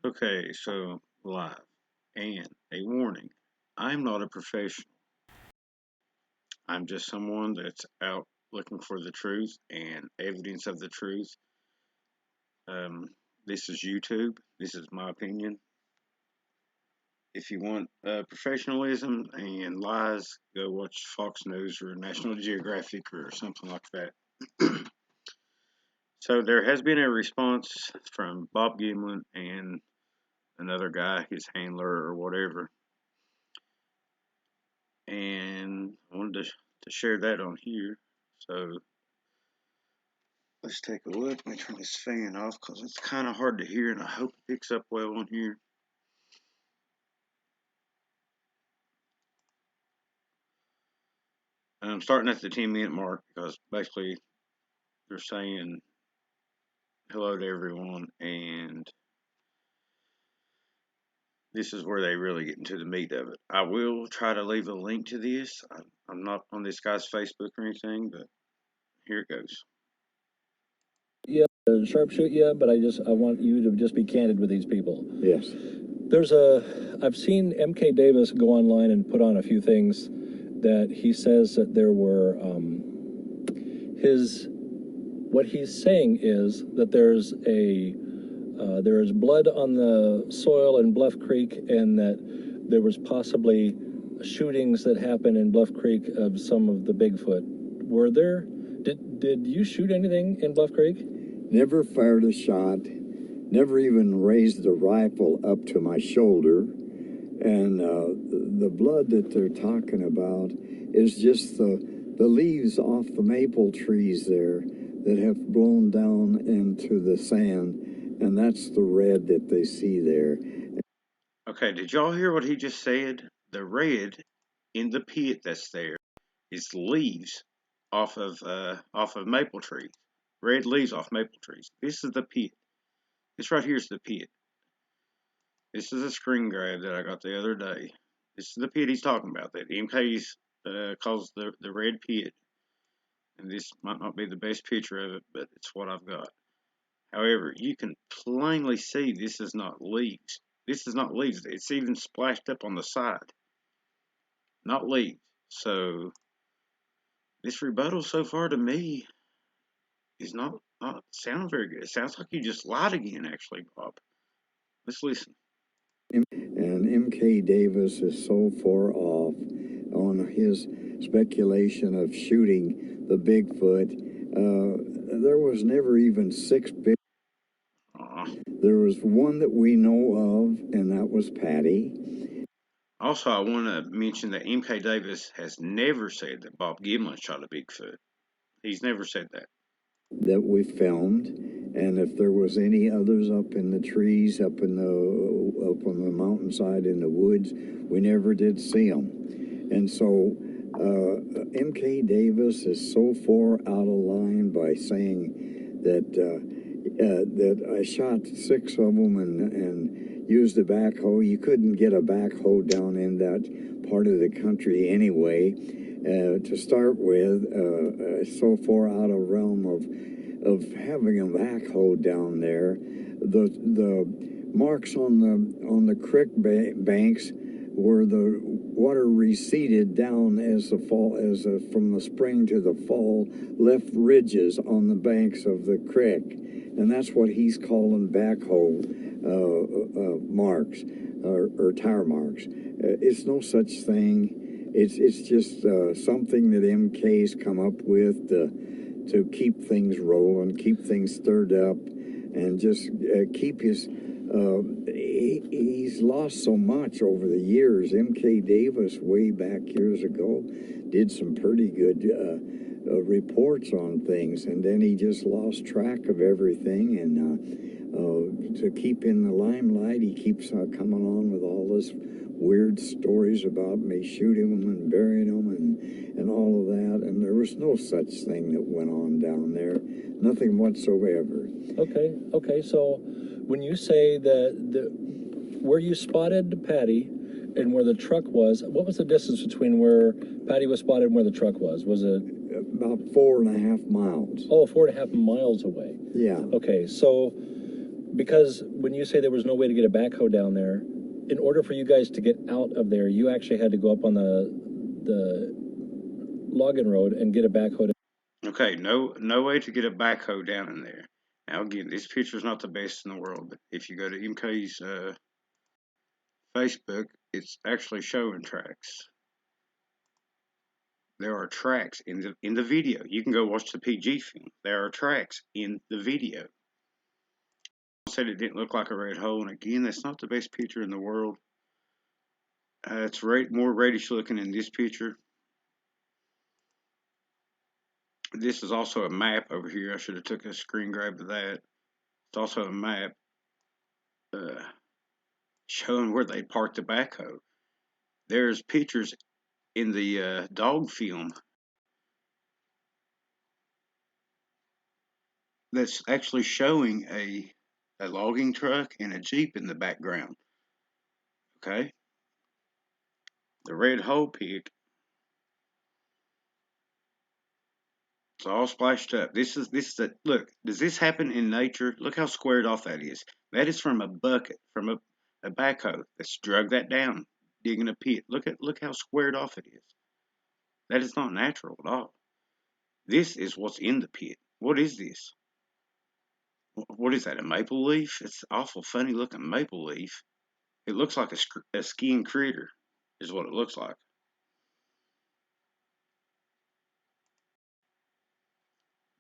Okay, so live. And a warning, I'm not a professional. I'm just someone that's out looking for the truth and evidence of the truth. Um, this is YouTube. This is my opinion. If you want professionalism and lies, go watch Fox News or National Geographic or something like that. So there has been a response from Bob Gilman and another guy, his handler or whatever, and I wanted to share that on here. So let's take a look. Let me turn this fan off because it's kind of hard to hear, and I hope it picks up well on here. And I'm starting at the 10-minute mark because basically they're saying hello to everyone, and this is where they really get into the meat of it. I will try to leave a link to this. I'm not on this guy's Facebook or anything, but here it goes. Yeah, sharpshoot you, but I want you to just be candid with these people. Yes. I've seen MK Davis go online and put on a few things that he says that there were, what he's saying is that there is blood on the soil in Bluff Creek, and that there was possibly shootings that happened in Bluff Creek of some of the Bigfoot. Did you shoot anything in Bluff Creek? Never fired a shot, never even raised the rifle up to my shoulder. And the blood that they're talking about is just the leaves off the maple trees there that have blown down into the sand, and that's the red that they see there. Okay, did y'all hear what he just said? The red in the pit that's there is leaves off of maple trees. Red leaves off maple trees. This is the pit. This right here is the pit. This is a screen grab that I got the other day. This is the pit he's talking about. That MK's calls the red pit. And this might not be the best picture of it, but it's what I've got. However, you can plainly see this is not leaves. This is not leaves. It's even splashed up on the side. Not leaves. So this rebuttal so far to me is not sound very good. It sounds like you just lied again, actually, Bob. Let's listen. And M.K. Davis is so far off on his speculation of shooting the Bigfoot. There was never even six big. There was one that we know of, and that was Patty. Also, I want to mention that M.K. Davis has never said that Bob Gilman shot a Bigfoot. He's never said that. That we filmed, and if there was any others up in the trees, up on the mountainside in the woods, we never did see them. And so M.K. Davis is so far out of line by saying that I shot six of them and used a backhoe. You couldn't get a backhoe down in that part of the country anyway. To start with, so far out of realm of having a backhoe down there. The marks on the creek banks where the water receded down as from the spring to the fall, left ridges on the banks of the creek, and that's what he's calling backhoe marks or tire marks. It's no such thing. It's just something that MK's come up with to keep things rolling, keep things stirred up, and just keep his. He's lost so much over the years. M.K. Davis, way back years ago, did some pretty good reports on things, and then he just lost track of everything. And to keep in the limelight, he keeps coming on with all this weird stories about me shooting them and burying them and all of that, and there was no such thing that went on down there, nothing whatsoever. Okay, so when you say that where you spotted Patty and where the truck was, what was the distance between where Patty was spotted and where the truck was? Was it about 4.5 miles? Oh, 4.5 miles away. Yeah. Okay, so because when you say there was no way to get a backhoe down there, in order for you guys to get out of there, you actually had to go up on the logging road and get a backhoe. Okay, no way to get a backhoe down in there. Now again, this picture's not the best in the world, but if you go to MK's Facebook, it's actually showing tracks. There are tracks in the video. You can go watch the PG film. There are tracks in the video. I said it didn't look like a red hole, and again, that's not the best picture in the world. It's more reddish looking in this picture. This is also a map over here. I should have took a screen grab of that. It's also a map showing where they parked the backhoe. There's pictures in the dog film that's actually showing a logging truck and a Jeep in the background. Okay? The red hole pig. It's all splashed up. This is look, does this happen in nature? Look how squared off that is. That is from a bucket, from a backhoe that's drug that down, digging a pit. Look how squared off it is. That is not natural at all. This is what's in the pit. What is this? What is that? A maple leaf? It's awful funny looking maple leaf. It looks like a skiing critter, is what it looks like.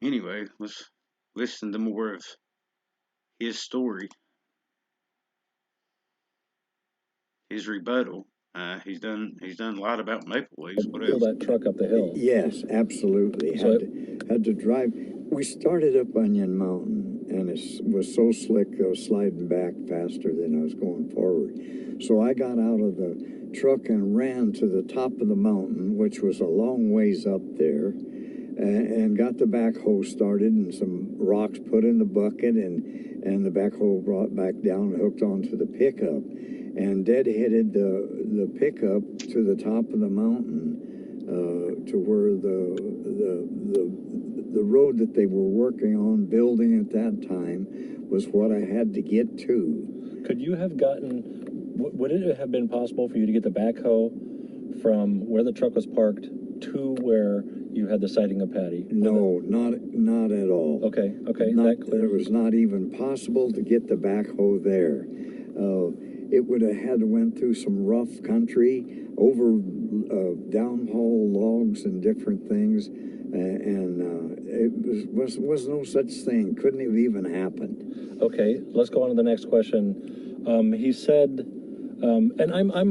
Anyway, let's listen to more of his story, his rebuttal. He's done a lot about maple leaves. What Pull else? that truck up the hill. Yes, absolutely. So Had to drive. We started up Onion Mountain, and it was so slick I was sliding back faster than I was going forward. So I got out of the truck and ran to the top of the mountain, which was a long ways up there, and got the backhoe started and some rocks put in the bucket, and the backhoe brought back down and hooked onto the pickup, and deadheaded the pickup to the top of the mountain, to where the road that they were working on building at that time was what I had to get to. Could you have gotten? Would it have been possible for you to get the backhoe from where the truck was parked to where you had the sighting of Patty? No, not at all. Okay, It was not even possible to get the backhoe there. It would have had to went through some rough country, over downhaul logs and different things, and it was no such thing. Couldn't have even happened. Okay, let's go on to the next question. He said, and I'm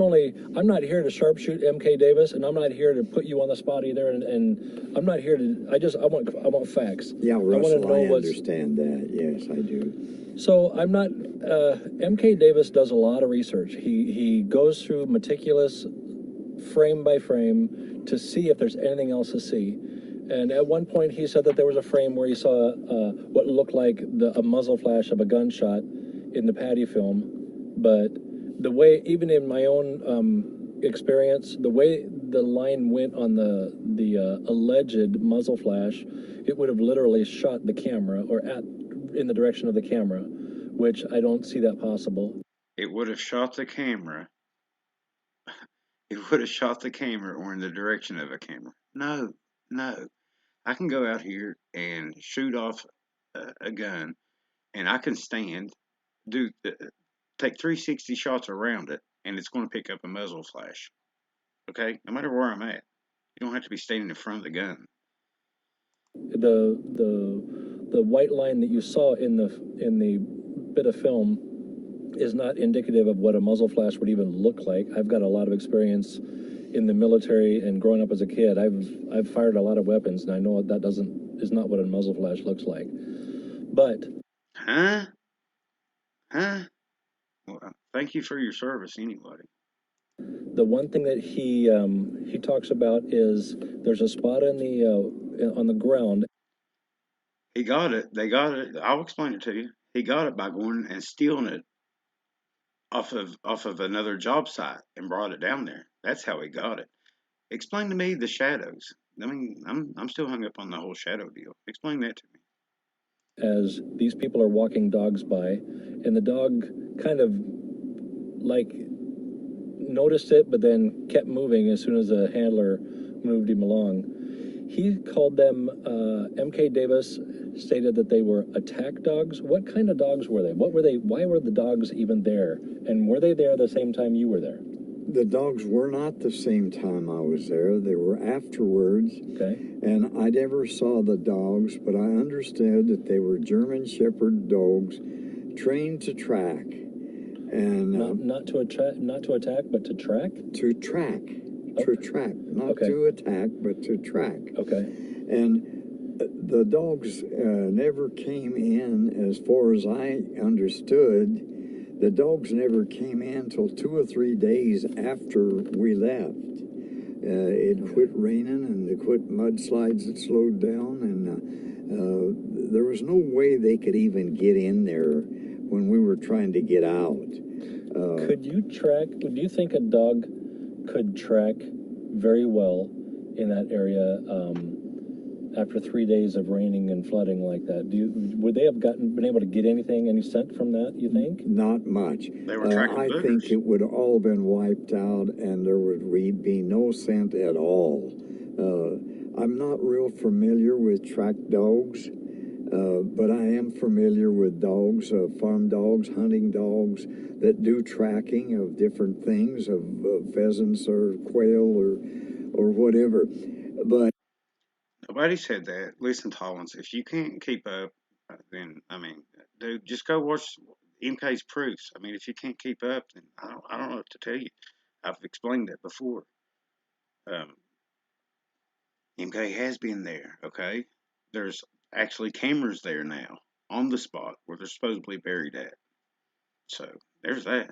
not here to sharpshoot MK Davis, and I'm not here to put you on the spot either, and I'm not here to. I want facts. Yeah, Russell, I I understand that. Yes, I do. So I'm not. MK Davis does a lot of research. He goes through meticulous, frame by frame, to see if there's anything else to see. And at one point, he said that there was a frame where he saw what looked like a muzzle flash of a gunshot in the Patty film. But the way, even in my own experience, the way the line went on the alleged muzzle flash, it would have literally shot the camera or in the direction of the camera, which I don't see that possible. It would have shot the camera. It would have shot the camera or in the direction of a camera. No. I can go out here and shoot off a gun, and I can stand, take 360 shots around it, and it's going to pick up a muzzle flash. Okay, no matter where I'm at, you don't have to be standing in front of the gun. The white line that you saw in the bit of film is not indicative of what a muzzle flash would even look like. I've got a lot of experience in the military, and growing up as a kid, I've fired a lot of weapons, and I know that is not what a muzzle flash looks like. But Huh? Well, thank you for your service, anyway. the one thing that he talks about is there's a spot on the ground. He got it. They got it. I'll explain it to you. He got it by going and stealing it off of another job site and brought it down there. That's how he got it. Explain to me the shadows. I mean, I'm still hung up on the whole shadow deal. Explain that to me. as these people are walking dogs by, and the dog kind of like noticed it, but then kept moving as soon as the handler moved him along. He called them, MK Davis stated that they were attack dogs. What kind of dogs were they? What were they? Why were the dogs even there? And were they there the same time you were there? The dogs were not the same time I was there. They were afterwards. Okay. And I never saw the dogs, but I understood that they were German Shepherd dogs trained to track. And not to attack, but to track? To track. To track. Not Okay. to attack, but to track. Okay. And the dogs never came in, as far as I understood. The dogs never came in till 2 or 3 days after we left. It quit raining and the quit mudslides had slowed down, and there was no way they could even get in there when we were trying to get out. Could you track? Do you think a dog could track very well in that area after 3 days of raining and flooding like that? Would they have been able to get any scent from that, you think? Not much. They were tracking I boogers. think it would all been wiped out and there would be no scent at all. I'm not real familiar with track dogs, but I am familiar with dogs, farm dogs, hunting dogs that do tracking of different things, of pheasants or quail or whatever. But Nobody said that. Listen, Tollins, if you can't keep up, then, dude, just go watch MK's proofs. If you can't keep up, then I don't know what to tell you. I've explained that before. MK has been there, okay? There's actually cameras there now on the spot where they're supposedly buried at. So there's that.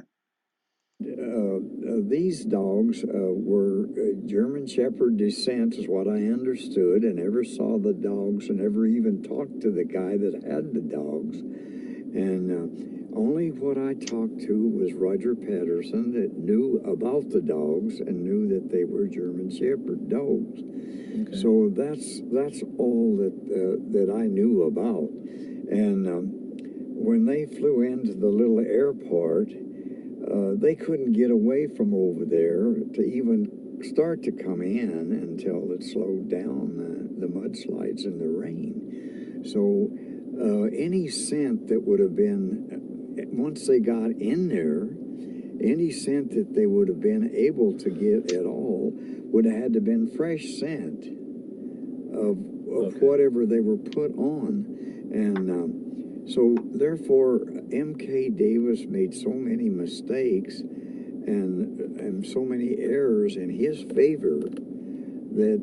These dogs were German Shepherd descent, is what I understood. I never saw the dogs and never even talked to the guy that had the dogs. And only what I talked to was Roger Patterson, that knew about the dogs and knew that they were German Shepherd dogs. Okay. So that's all that I knew about. And when they flew into the little airport, they couldn't get away from over there to even start to come in until it slowed down the mudslides and the rain. So any scent that would have been, once they got in there, any scent that they would have been able to get at all would have had to been fresh scent of whatever they were put on. And so therefore, M.K. Davis made so many mistakes and so many errors in his favor that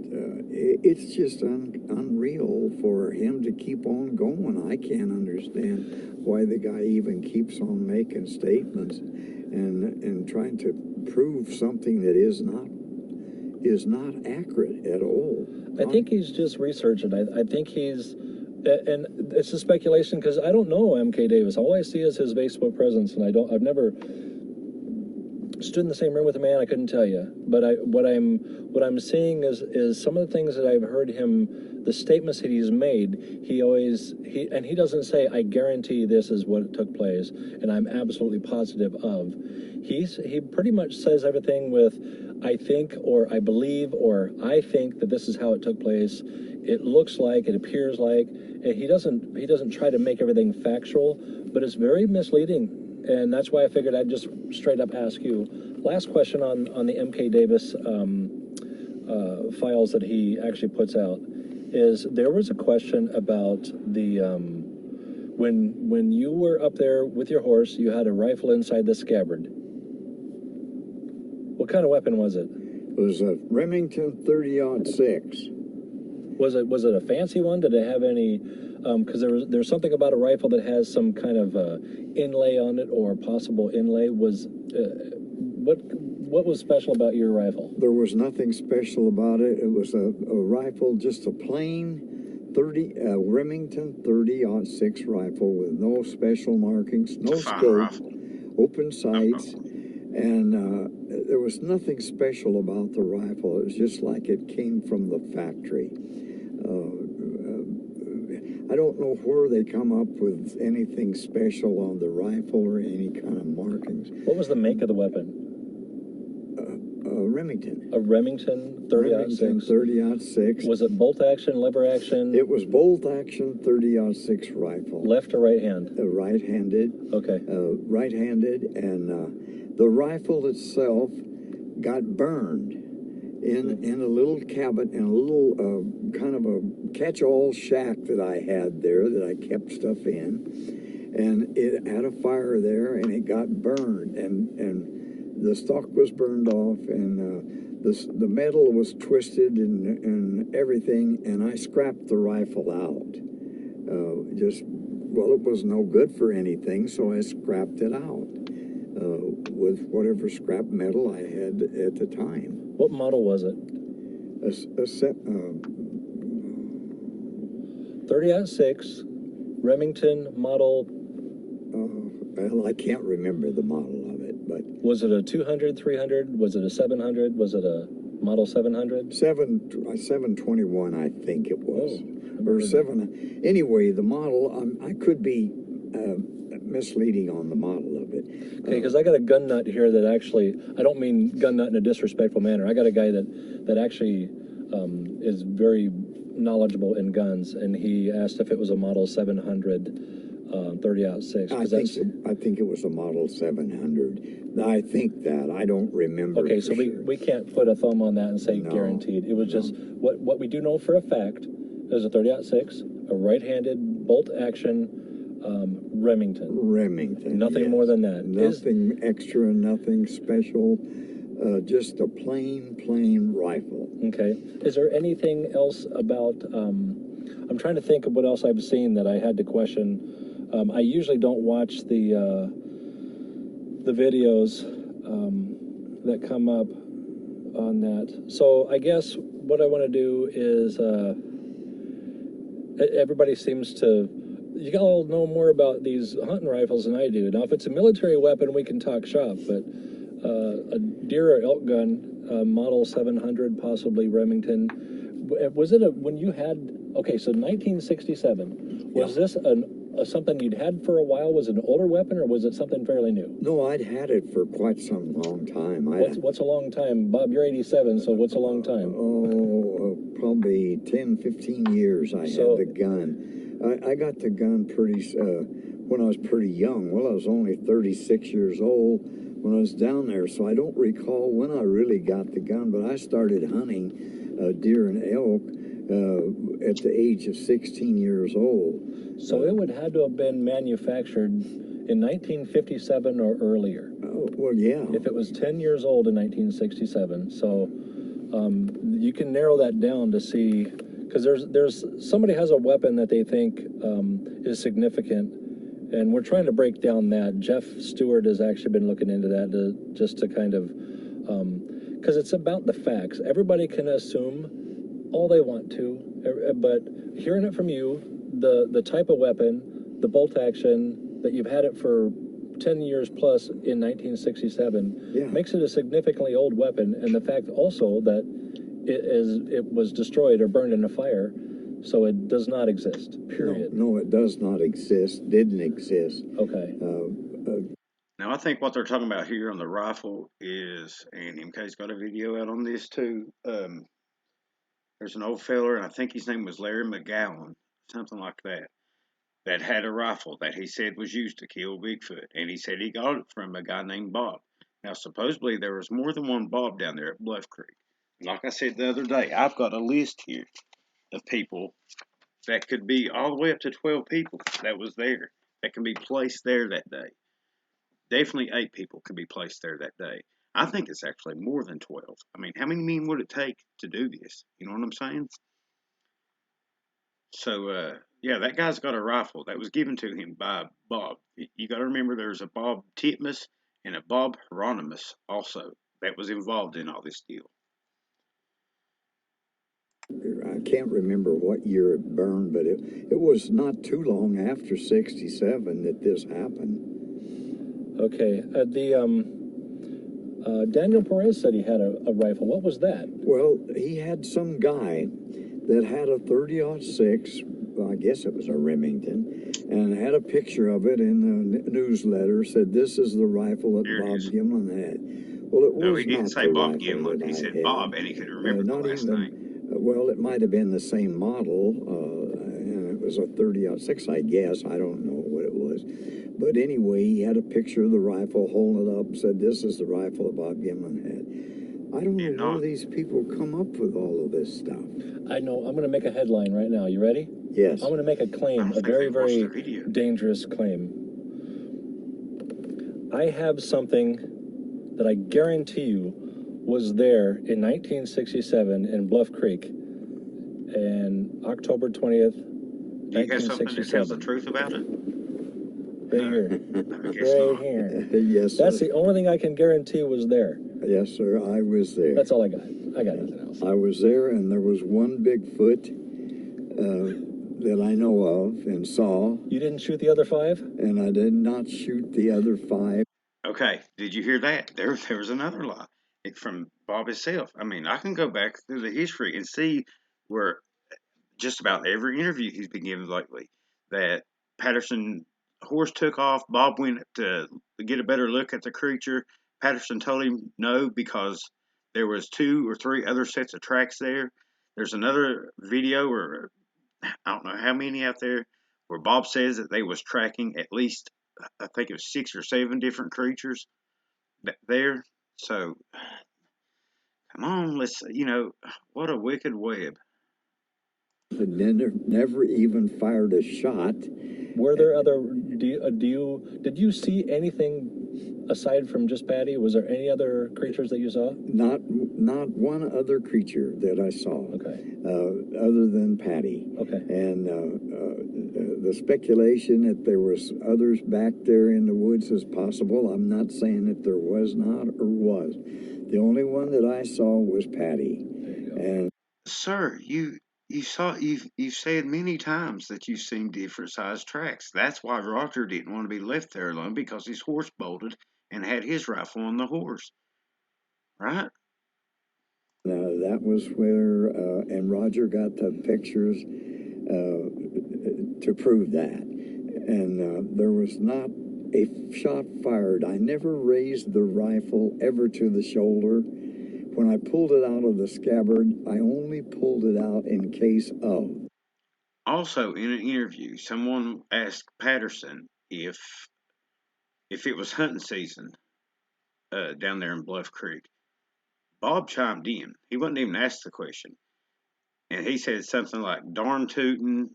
it's just unreal for him to keep on going. I can't understand why the guy even keeps on making statements and trying to prove something that is not accurate at all. I think he's just researching. I think he's... And it's a speculation because I don't know M.K. Davis. All I see is his Facebook presence, and I've never stood in the same room with a man. I couldn't tell you. But what I'm seeing is some of the things that I've heard him, the statements that he's made. He doesn't say, "I guarantee this is what took place," and I'm absolutely positive of. He pretty much says everything with, "I think," or "I believe," or "I think that this is how it took place. It looks like, it appears like." And he doesn't try to make everything factual, but it's very misleading. And that's why I figured I'd just straight up ask you. Last question on the M.K. Davis files that he actually puts out is, there was a question about the when you were up there with your horse, you had a rifle inside the scabbard. What kind of weapon was it? It was a Remington 30-06. Was it a fancy one? Did it have any? Because there's something about a rifle that has some kind of inlay on it, or possible inlay. What was special about your rifle? There was nothing special about it. It was a rifle, just a plain Remington 30-06 rifle with no special markings, no scope, open sights, and there was nothing special about the rifle. It was just like it came from the factory. I don't know where they come up with anything special on the rifle or any kind of markings. What was the make of the weapon? Remington. A Remington 30-06. 30-06. Was it bolt action, lever action? It was bolt action 30-06 rifle. Left or right hand? Right-handed. Okay. Right-handed, and the rifle itself got burned in a little cabin, in a little kind of a catch-all shack that I had there that I kept stuff in, and it had a fire there, and it got burned, and the stock was burned off, and the metal was twisted and everything, and I scrapped the rifle out. Well, it was no good for anything, so I scrapped it out with whatever scrap metal I had at the time. What model was it? A set, 30-06 Remington model. well, I can't remember the model of it, but Was it a 200, 300? Was it a 700? Was it a model 700? 721, I think it was. Oh, Or 7. Anyway, the model, I could be misleading on the model of it. Okay, because I got a gun nut here that actually, I don't mean gun nut in a disrespectful manner. I got a guy that actually is very knowledgeable in guns, and he asked if it was a model 700 30-06. I think it was a model 700. I think that. I don't remember. Okay, so sure. we can't put a thumb on that and say No, guaranteed. It was just what we do know for a fact is a 30-06, a right-handed bolt action Remington. Remington. Nothing yes. more than that. Nothing extra, nothing special. Just a plain rifle. Okay. Is there anything else about? I'm trying to think of what else I've seen that I had to question. I usually don't watch the videos that come up on that. So I guess what I want to do is everybody seems to. You all know more about these hunting rifles than I do. Now, if it's a military weapon, we can talk shop, but a deer or elk gun, model 700, possibly Remington. Was it when you had, okay, so 1967, was this something you'd had for a while? Was it an older weapon, or was it something fairly new? No, I'd had it for quite some long time. What's a long time? Bob, you're 87, so what's a long time? Probably 10, 15 years I had the gun. I got the gun when I was pretty young. Well, I was only 36 years old when I was down there, so I don't recall when I really got the gun, but I started hunting deer and elk at the age of 16 years old. So it would have to have been manufactured in 1957 or earlier. Oh, well, yeah. If it was 10 years old in 1967, so you can narrow that down to see, because there's somebody has a weapon that they think is significant, and we're trying to break down that. Jeff Stewart has actually been looking into that just to kind of, because it's about the facts. Everybody can assume all they want to, but hearing it from you, the type of weapon, the bolt action, that you've had it for 10 years plus in 1967, makes it a significantly old weapon, and the fact also that it was destroyed or burned in a fire, so it does not exist, period. No, it does not exist, didn't exist. Okay. Now, I think what they're talking about here on the rifle is, and MK's got a video out on this too, there's an old feller, and I think his name was Larry McGowan, something like that, that had a rifle that he said was used to kill Bigfoot, and he said he got it from a guy named Bob. Now, supposedly there was more than one Bob down there at Bluff Creek. Like I said the other day, I've got a list here of people that could be all the way up to 12 people that was there, that can be placed there that day. Definitely 8 people could be placed there that day. I think it's actually more than 12. I mean, how many men would it take to do this? You know what I'm saying? So, yeah, that guy's got a rifle that was given to him by Bob. You got to remember there's a Bob Titmus and a Bob Hieronymus also that was involved in all this deal. I can't remember what year it burned, but it was not too long after 67 that this happened. Okay. Daniel Perez said he had a rifle. What was that? Well, he had some guy that had a 30-06 I guess it was a Remington, and had a picture of it in the newsletter. Said this is the rifle that Here it Bob is. Gilman had. Well, it No, was he didn't not say the Bob rifle Gilman. that He I said had. Bob, and he couldn't remember the Not last even. name. Well, it might have been the same model, and it was a 30-06, I guess. I don't know what it was. But anyway, he had a picture of the rifle, holding it up, and said, this is the rifle that Bob Gilman had. I don't know where these people come up with all of this stuff. I know. I'm going to make a headline right now. You ready? Yes. I'm going to make a claim, a very, very dangerous claim. I have something that I guarantee you was there in 1967 in Bluff Creek, and October 20th, Do you have something that tells the 1967. truth about it? Right here. I guess Right not. here. Yes, sir. That's the only thing I can guarantee was there. Yes, sir. I was there. That's all I got. I got nothing else. I was there, and there was one Bigfoot that I know of and saw. You didn't shoot the other 5? And I did not shoot the other 5. Okay, did you hear that? There was another lie from Bob himself. I mean, I can go back through the history and see where just about every interview he's been given lately that Patterson horse took off. Bob went to get a better look at the creature. Patterson told him no because there was 2 or 3 other sets of tracks there. There's another video, or I don't know how many out there, where Bob says that they was tracking at least, I think it was 6 or 7 different creatures there. So come on, let's, what a wicked web. Had never even fired a shot. Were there other? Did you see anything aside from just Patty? Was there any other creatures that you saw? Not one other creature that I saw. Okay. Other than Patty. Okay. And the speculation that there was others back there in the woods is possible. I'm not saying that there was not or was. The only one that I saw was Patty. There you go. And Sir, you've said many times that you've seen different sized tracks. That's why Roger didn't want to be left there alone, because his horse bolted and had his rifle on the horse. Right? that was where, and Roger got the pictures to prove that. And there was not a shot fired. I never raised the rifle ever to the shoulder. When I pulled it out of the scabbard, I only pulled it out in case of. Also, in an interview, someone asked Patterson if it was hunting season down there in Bluff Creek. Bob chimed in. He wasn't even asked the question. And he said something like, darn tootin',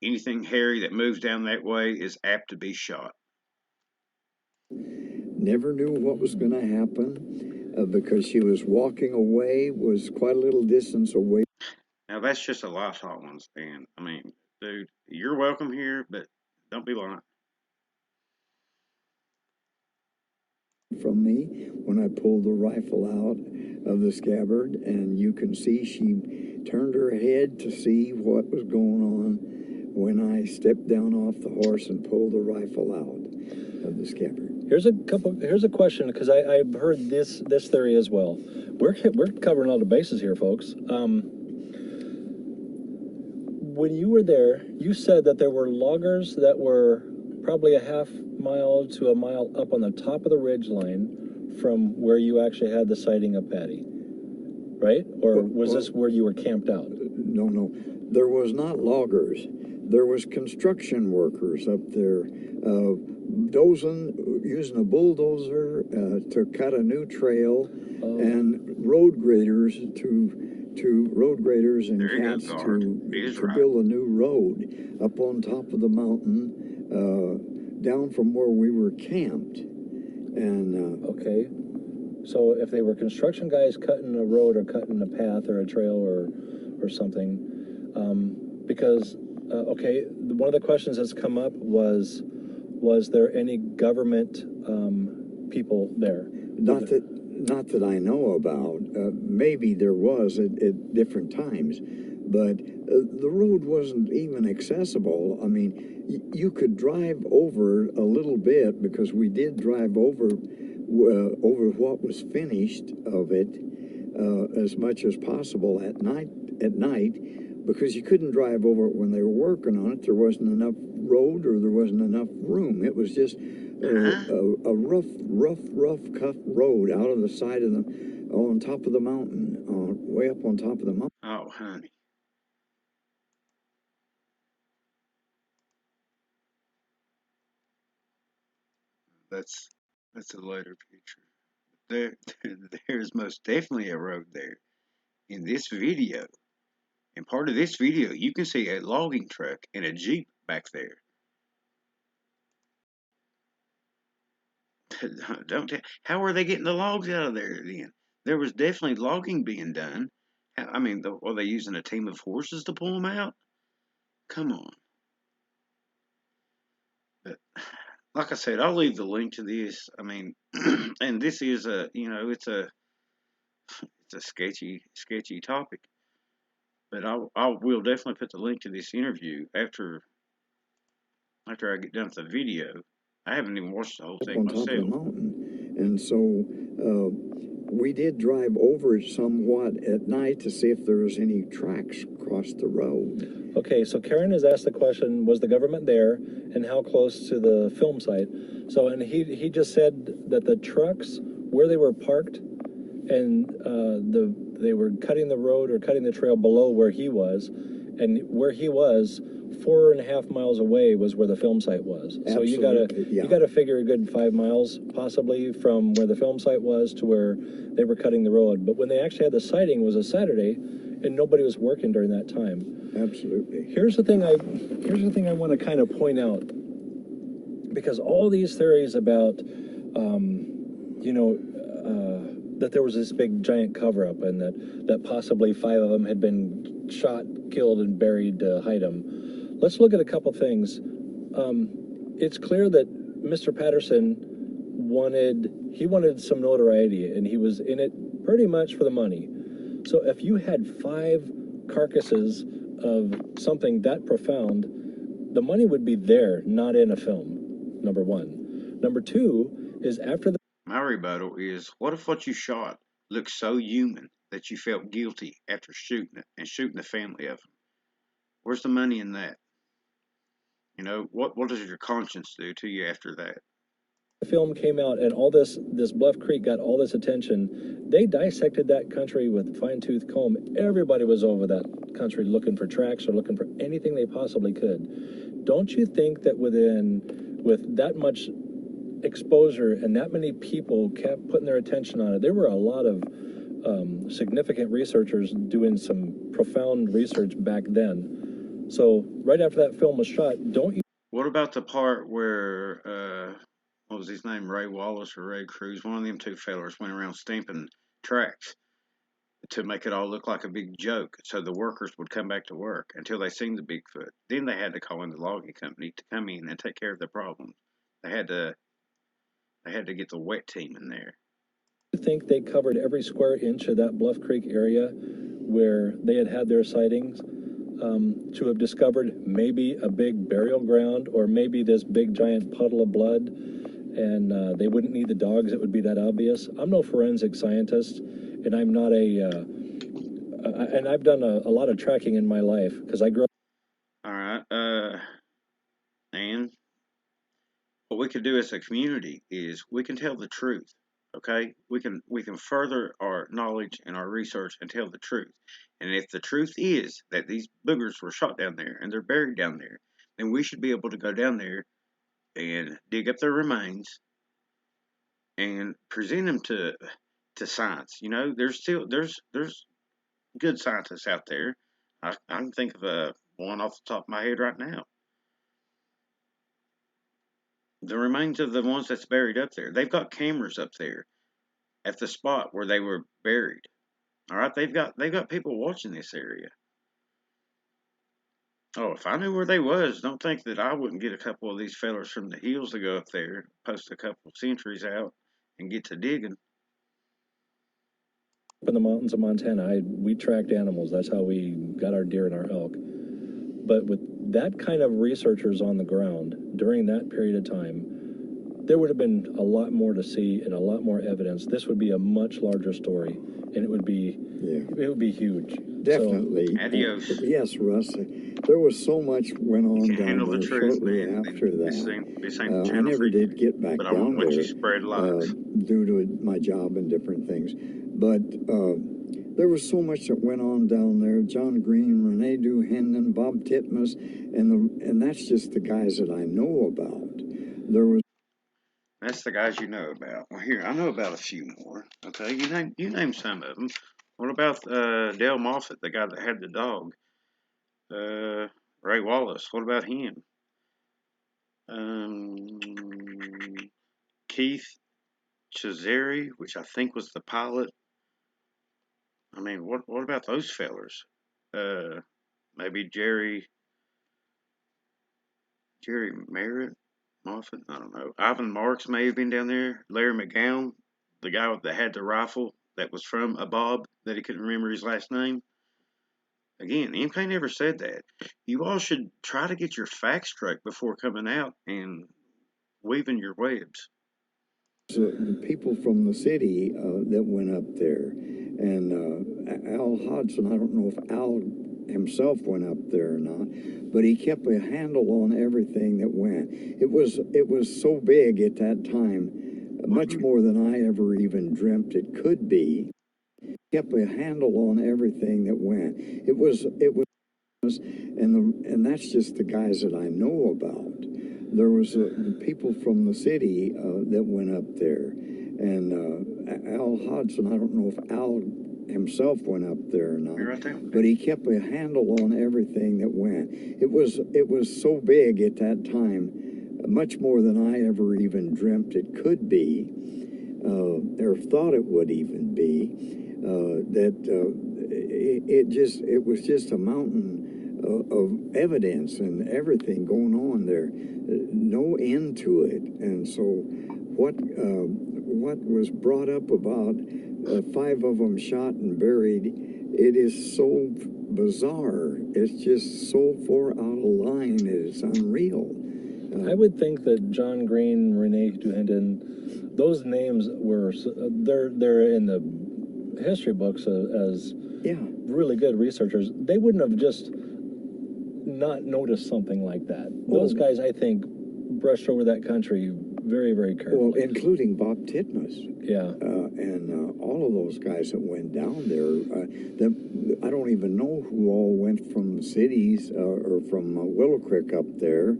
anything hairy that moves down that way is apt to be shot. Never knew what was going to happen because she was walking away, was quite a little distance away. Now, that's just a lie, hot ones. And, I mean, dude, you're welcome here, but don't be lying. From me when I pulled the rifle out of the scabbard, and you can see she turned her head to see what was going on when I stepped down off the horse and pulled the rifle out of the scabbard. Here's a question, because I've heard this theory as well. We're covering all the bases here, folks. When you were there, you said that there were loggers that were probably a half mile to a mile up on the top of the ridge line from where you actually had the sighting of Patty, right? Or was this where you were camped out? No. There was not loggers. There was construction workers up there, using a bulldozer to cut a new trail, and road graders and cats to build a new road up on top of the mountain, down from where we were camped. And okay, so if they were construction guys cutting a road or cutting a path or a trail or something, because okay, one of the questions that's come up was there any government people there? Not that I know about. Maybe there was at different times, but the road wasn't even accessible. I mean, you could drive over a little bit, because we did drive over what was finished of it as much as possible at night. because you couldn't drive over it when they were working on it. There wasn't enough road, or there wasn't enough room. It was just a rough cut road out of the side of the, on top of the mountain, way up on top of the mountain. Oh, honey. That's a later picture. There, there's most definitely a road there in this video. In part of this video, you can see a logging truck and a Jeep back there. How are they getting the logs out of there then? There was definitely logging being done. I mean, are they using a team of horses to pull them out? Come on. But like I said, I'll leave the link to this. I mean, and this is it's a sketchy topic. But I will definitely put the link to this interview after I get done with the video. I haven't even watched the whole Up thing on top of the myself. mountain, and so we did drive over it somewhat at night to see if there was any tracks across the road. Okay, so Karen has asked the question, was the government there, and how close to the film site? So, and he just said that the trucks, where they were parked, and they were cutting the road or cutting the trail below where he was, and where he was, 4.5 miles away was where the film site was. So you gotta figure a good 5 miles possibly from where the film site was to where they were cutting the road. But when they actually had the sighting was a Saturday, and nobody was working during that time. Absolutely. Here's the thing I want to kind of point out, because all these theories about that there was this big giant cover-up, and that possibly 5 of them had been shot, killed, and buried to hide them. Let's look at a couple things. It's clear that Mr. Patterson wanted some notoriety, and he was in it pretty much for the money. So if you had 5 carcasses of something that profound, the money would be there, not in a film, number one. Number two is after the... My rebuttal is, what if what you shot looked so human that you felt guilty after shooting it and shooting the family of them? Where's the money in that? You know, what does your conscience do to you after that? The film came out and all this Bluff Creek got all this attention, they dissected that country with a fine-tooth comb. Everybody was over that country looking for tracks or looking for anything they possibly could. Don't you think that with that much exposure and that many people kept putting their attention on it, there were a lot of significant researchers doing some profound research back then. So right after that film was shot, don't you... What about the part where what was his name, Ray Wallace or Ray Cruz? One of them two fellers went around stamping tracks to make it all look like a big joke, so the workers would come back to work until they seen the Bigfoot. Then they had to call in the logging company to come in and take care of the problem. They had to get the wet team in there. I think they covered every square inch of that Bluff Creek area where they had their sightings to have discovered maybe a big burial ground or maybe this big giant puddle of blood, and they wouldn't need the dogs. It would be that obvious. I'm no forensic scientist, and I'm not and I've done a lot of tracking in my life because I grew up. All right, and what we could do as a community is we can tell the truth. Okay, we can further our knowledge and our research and tell the truth. And if the truth is that these boogers were shot down there and they're buried down there, then we should be able to go down there and dig up their remains and present them to science. You know, there's good scientists out there. I can think of one off the top of my head right now. The remains of the ones that's buried up there. They've got cameras up there at the spot where they were buried. All right, they've got people watching this area. Oh, if I knew where they was, don't think that I wouldn't get a couple of these fellers from the hills to go up there, post a couple of sentries out, and get to digging. In the mountains of Montana, we tracked animals. That's how we got our deer and our elk. But with that kind of researchers on the ground during that period of time, there would have been a lot more to see and a lot more evidence. This would be a much larger story, and it would be huge. Definitely. Adios. Yes, Russ. There was so much went You on can down handle the there truth, shortly man. after This that. ain't the I channel for never you. did get back But I won't down let you there spread lies. due to my job and different things. But there was so much that went on down there. John Green, Renee Duhendon, Bob Titmus, and that's just the guys that I know about. There was That's the guys you know about. Well, here I know about a few more. Okay, you name some of them. What about Dale Moffat, the guy that had the dog? Ray Wallace. What about him? Um, Keith Chazeri, which I think was the pilot. I mean, what about those fellers? Uh, maybe Jerry Merritt, Moffat. I don't know. Ivan Marks may have been down there. Larry McGowan, the guy that had the rifle that was from a Bob that he couldn't remember his last name. Again, MK never said that. You all should try to get your facts straight before coming out and weaving your webs. the people from the city that went up there, and Al Hodgson. I don't know if Al himself went up there or not, but he kept a handle on everything that went. It was so big at that time, much more than I ever even dreamt it could be. Kept a handle on everything that went. It was and that's just the guys that I know about. There was people from the city that went up there, and Al Hodgson. I don't know if Al himself went up there or not, Right, but he kept a handle on everything that went. It was so big at that time, much more than I ever even dreamt it could be, or thought it would even be. It was just a mountain of evidence and everything going on there, no end to it. And so what was brought up about 5 of them shot and buried, it is so bizarre. It's just so far out of line, it's unreal. I would think that John Green, Renee Duhendon, those names were they're in the history books as Yeah. really good researchers. They wouldn't have just not noticed something like that. Those guys, I think, brushed over that country very, very carefully. Well, including Bob Titmus. Yeah. And all of those guys that went down there. I don't even know who all went from the cities or from Willow Creek up there.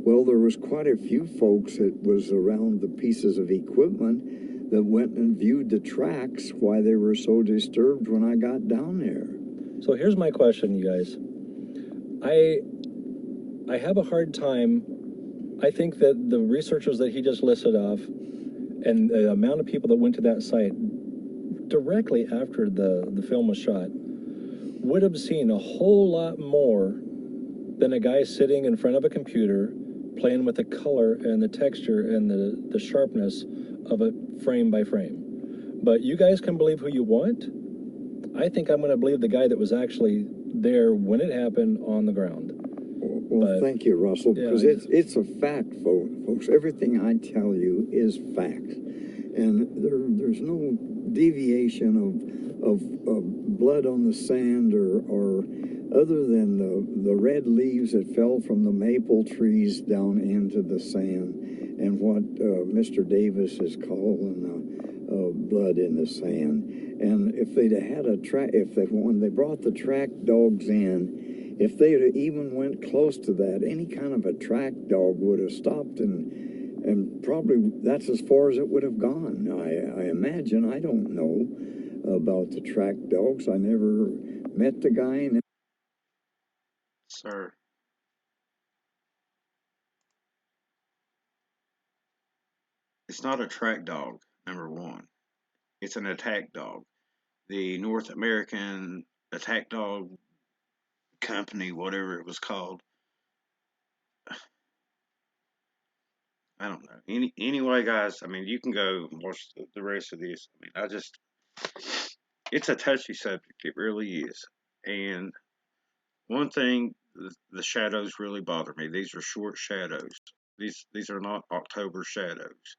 Well, there was quite a few folks that was around the pieces of equipment that went and viewed the tracks, why they were so disturbed when I got down there. So here's my question, you guys. I have a hard time. I think that the researchers that he just listed off and the amount of people that went to that site directly after the film was shot would have seen a whole lot more than a guy sitting in front of a computer playing with the color and the texture and the sharpness of it frame by frame. But you guys can believe who you want. I think I'm going to believe the guy that was actually there when it happened on the ground. Well, thank you, Russell, because it's a fact, folks. Everything I tell you is fact, and there's no deviation of blood on the sand or other than the red leaves that fell from the maple trees down into the sand, and what Mr. Davis is calling blood in the sand. And if they'd had when they brought the track dogs in, if they'd even went close to that, any kind of a track dog would have stopped, and probably that's as far as it would have gone. I imagine. I don't know about the track dogs. I never met the guy. sir. It's not a track dog, number one. It's an attack dog. The North American Attack Dog Company, whatever it was called. I don't know. Anyway, guys. I mean, you can go watch the rest of this. I mean, it's a touchy subject. It really is. And one thing, the shadows really bother me. These are short shadows. These are not October shadows.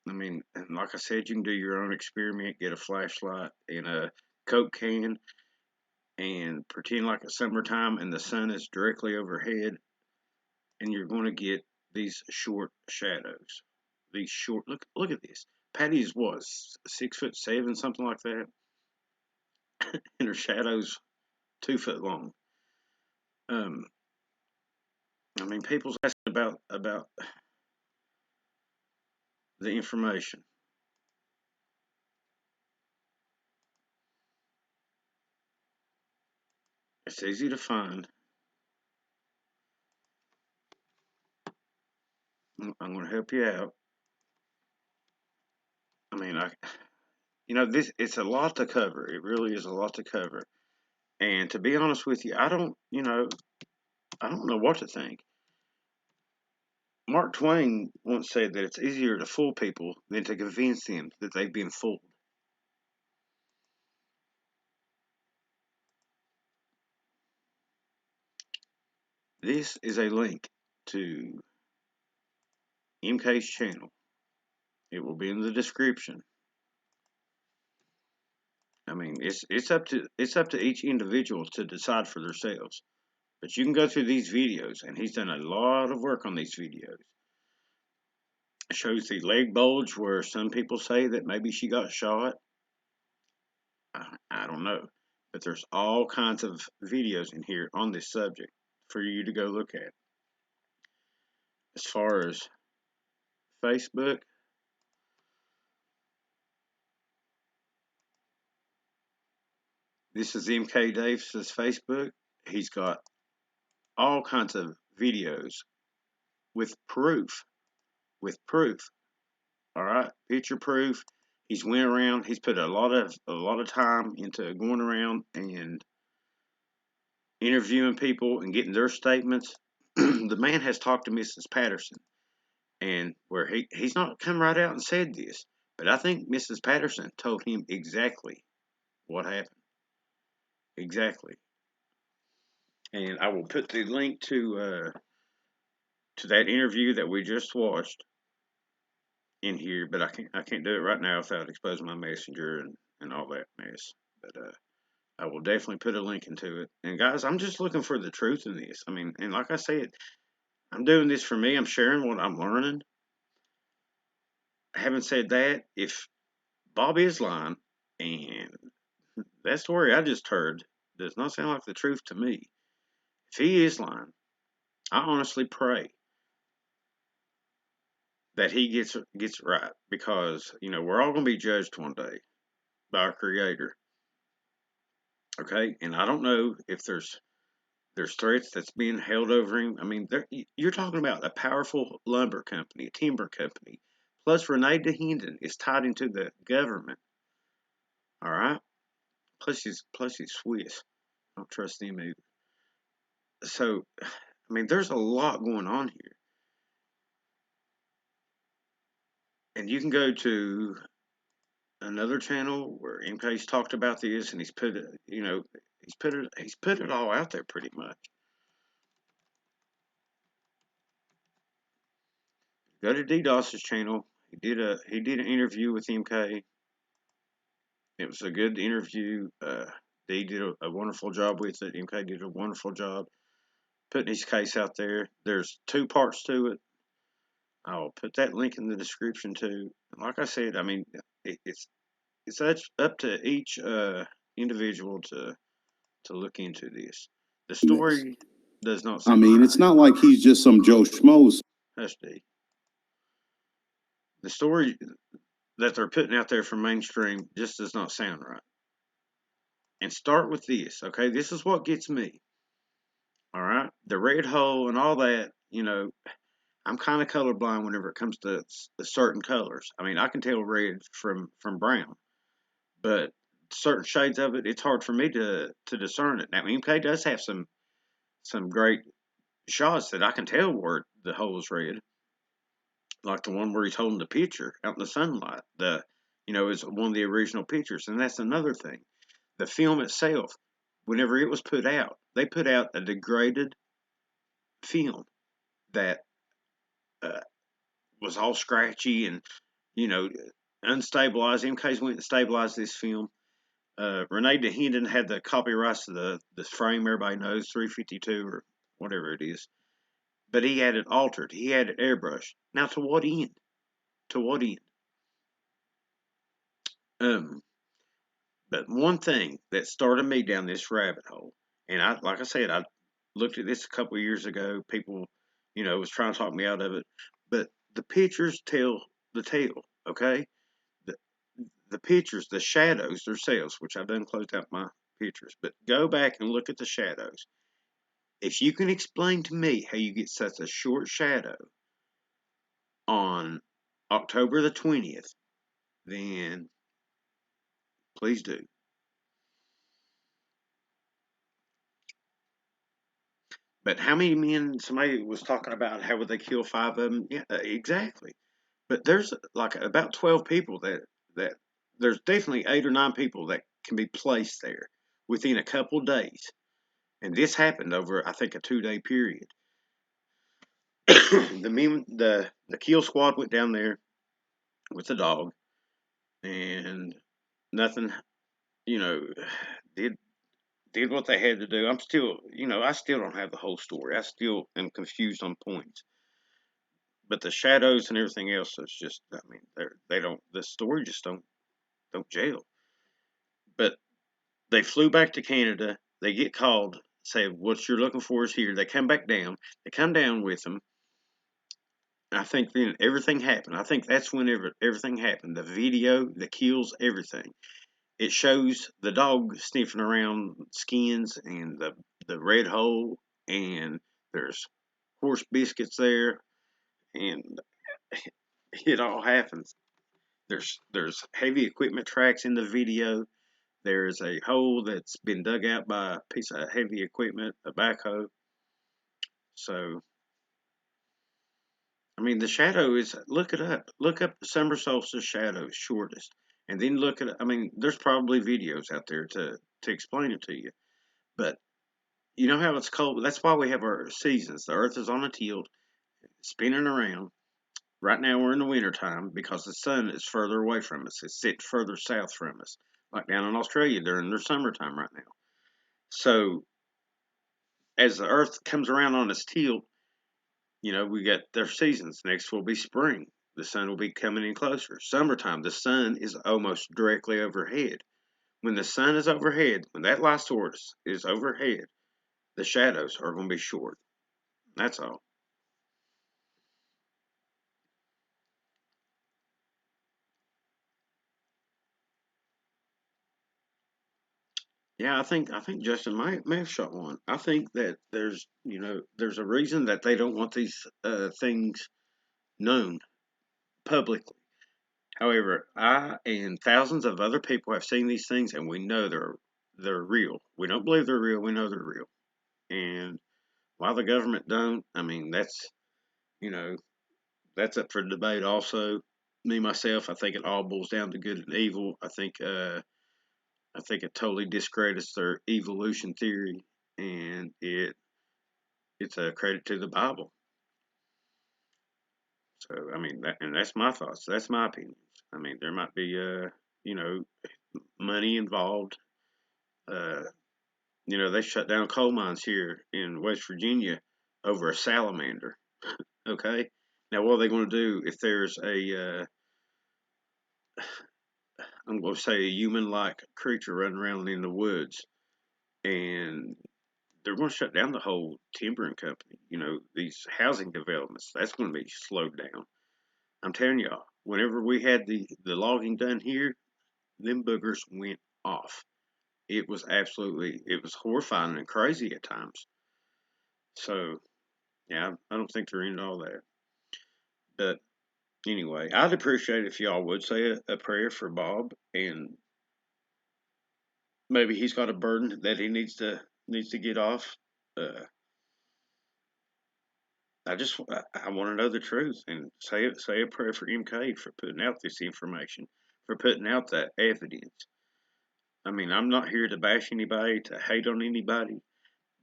I mean, and like I said, you can do your own experiment. Get a flashlight and Coke can and pretend like it's summertime and the sun is directly overhead, and you're going to get these short shadows. These short look at this. Patty's was 6'7", something like that, and her shadow's 2 foot long. Um, I mean, people's asking about the information. It's easy to find. I'm going to help you out. I mean, this it's a lot to cover. It really is a lot to cover. And to be honest with you, I don't know what to think. Mark Twain once said that it's easier to fool people than to convince them that they've been fooled. This is a link to MK's channel. It will be in the description. I mean, it's up to each individual to decide for themselves. But you can go through these videos, and he's done a lot of work on these videos. It shows the leg bulge where some people say that maybe she got shot. I don't know. But there's all kinds of videos in here on this subject for you to go look at. As far as Facebook, this is MK Davis's Facebook. He's got all kinds of videos with proof, with proof. All right, picture proof. He's went around. He's put a lot of time into going around and interviewing people and getting their statements. The man has talked to Mrs. Patterson, and where he's not come right out and said this, but I think Mrs. Patterson told him exactly what happened. Exactly. And I will put the link to that interview that we just watched in here, but I can't do it right now without exposing my messenger and all that mess. But I will definitely put a link into it. And guys, I'm just looking for the truth in this. I mean, and like I said, I'm doing this for me. I'm sharing what I'm learning. Having said that, if Bob is lying, and that story I just heard does not sound like the truth to me. If he is lying, I honestly pray that he gets it right, because we're all going to be judged one day by our Creator. Okay, and I don't know if there's threats that's being held over him. I mean, you're talking about a powerful lumber company, a timber company. Plus, Renee DeHenden is tied into the government. All right. Plus he's Swiss. I don't trust him either. So, I mean, there's a lot going on here, and you can go to another channel where MK's talked about this, and he's put it all out there pretty much. Go to DDoS's channel. He did an interview with MK. It was a good interview. D did a wonderful job with it. MK did a wonderful job putting his case out there. There's two parts to it. I'll put that link in the description too. Like I said, I mean, it's up to each individual to look into this. The story does not I sound mean, right. it's not like he's just some Joe Schmoes. Hush, D. The story that they're putting out there from mainstream just does not sound right. And start with this, okay? This is what gets me. All right, the red hole and all that. I'm kind of colorblind whenever it comes to certain colors. I mean, I can tell red from brown, but certain shades of it, it's hard for me to discern it. Now, MK does have some great shots that I can tell where the hole is red, like the one where he's holding the picture out in the sunlight. Is one of the original pictures, and that's another thing. The film itself, whenever it was put out, they put out a degraded film that uh, was all scratchy and you know unstabilized. MK's went and stabilized this film. Renee DeHenden had the copyrights to the frame everybody knows, 352 or whatever it is. But he had it altered. He had it airbrushed. Now, to what end? To what end? Um, but one thing that started me down this rabbit hole, and like I said, I looked at this a couple of years ago. People, was trying to talk me out of it, but the pictures tell the tale. Okay, the the pictures, the shadows themselves, which I've done closed out my pictures, but go back and look at the shadows. If you can explain to me how you get such a short shadow on October the 20th, then please do. But how many men? Somebody was talking about how would they kill five of them? Yeah, exactly. But there's like about 12 people that there's definitely 8 or 9 people that can be placed there within a couple days, and this happened over I think a 2 day period. The kill squad went down there with the dog, and nothing, you know, did did what they had to do. I'm still, I still don't have the whole story. I still am confused on points. But the shadows and everything else is just, I mean, they don't, the story just don't gel. But they flew back to Canada. They get called, say what you're looking for is here. They come back down. They come down with them. I think then everything happened. I think that's whenever everything happened. The video, the kills, everything. It shows the dog sniffing around skins and the red hole, and there's horse biscuits there, and it all happens. There's heavy equipment tracks in the video. There's a hole that's been dug out by a piece of heavy equipment, a backhoe. So I mean, the shadow is, look it up. Look up the summer solstice shadow shortest, and then look at. I mean, there's probably videos out there to explain it to you. But you know how it's cold. That's why we have our seasons. The Earth is on a tilt, spinning around. Right now we're in the wintertime because the sun is further away from us. It's set further south from us, like down in Australia during their summertime right now. So as the Earth comes around on its tilt, we got their seasons. Next will be spring. The sun will be coming in closer. Summertime, the sun is almost directly overhead. When the sun is overhead, when that Lysaurus is overhead, the shadows are going to be short. That's all. Yeah, I think Justin may have shot one. I think that there's a reason that they don't want these things known publicly. However, I and thousands of other people have seen these things, and we know they're real. We don't believe they're real. We know they're real. And while the government don't, I mean you know that's up for debate. Also, me myself, I think it all boils down to good and evil. I think it totally discredits their evolution theory, and it's a credit to the Bible. So I mean that's my thoughts. That's my opinions. I mean there might be you know money involved. Uh, they shut down coal mines here in West Virginia over a salamander. Okay, now what are they going to do if there's I'm going to say a human-like creature running around in the woods, and they're going to shut down the whole timbering company. These housing developments, that's going to be slowed down. I'm telling y'all, whenever we had the logging done here, them boogers went off. It was horrifying and crazy at times. So yeah, I don't think they're into all that. But anyway, I'd appreciate if y'all would say a prayer for Bob, and maybe he's got a burden that he needs to get off. Uh, I want to know the truth, and say a prayer for MK for putting out this information, for putting out that evidence. I mean, I'm not here to bash anybody, to hate on anybody,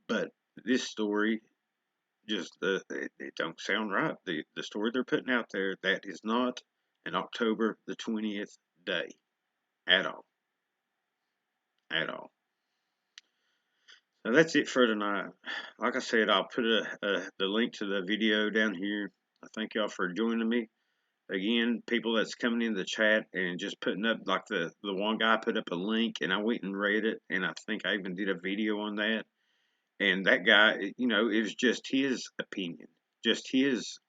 but this story just it don't sound right. The story they're putting out there, that is not an October the 20th day at all. at all. So that's it for tonight. Like I said, I'll put the link to the video down here. I thank y'all for joining me. Again, people that's coming in the chat and just putting up, like the one guy put up a link and I went and read it, and I think I even did a video on that. And that guy, it was just his opinion, just his.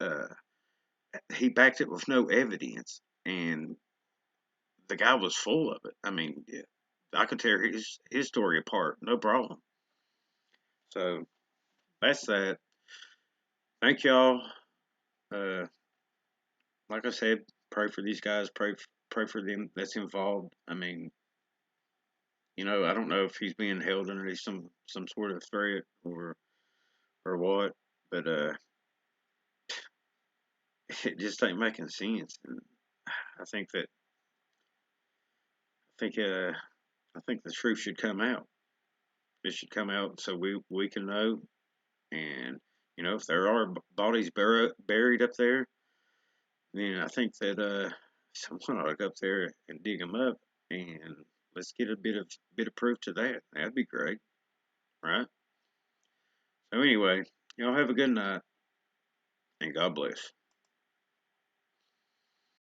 He backed it with no evidence, and the guy was full of it. I mean, yeah, I could tear his story apart, no problem. So that's that. Thank y'all. Uh, like I said, pray for these guys. Pray for them that's involved. I mean, I don't know if he's being held under some sort of threat or what, but it just ain't making sense. And I think that I think I think the truth should come out. It should come out so we can know. And if there are bodies buried up there, then I think that someone ought to go up there and dig them up, and let's get a bit of proof to that. That'd be great, right? So anyway, y'all have a good night, and God bless.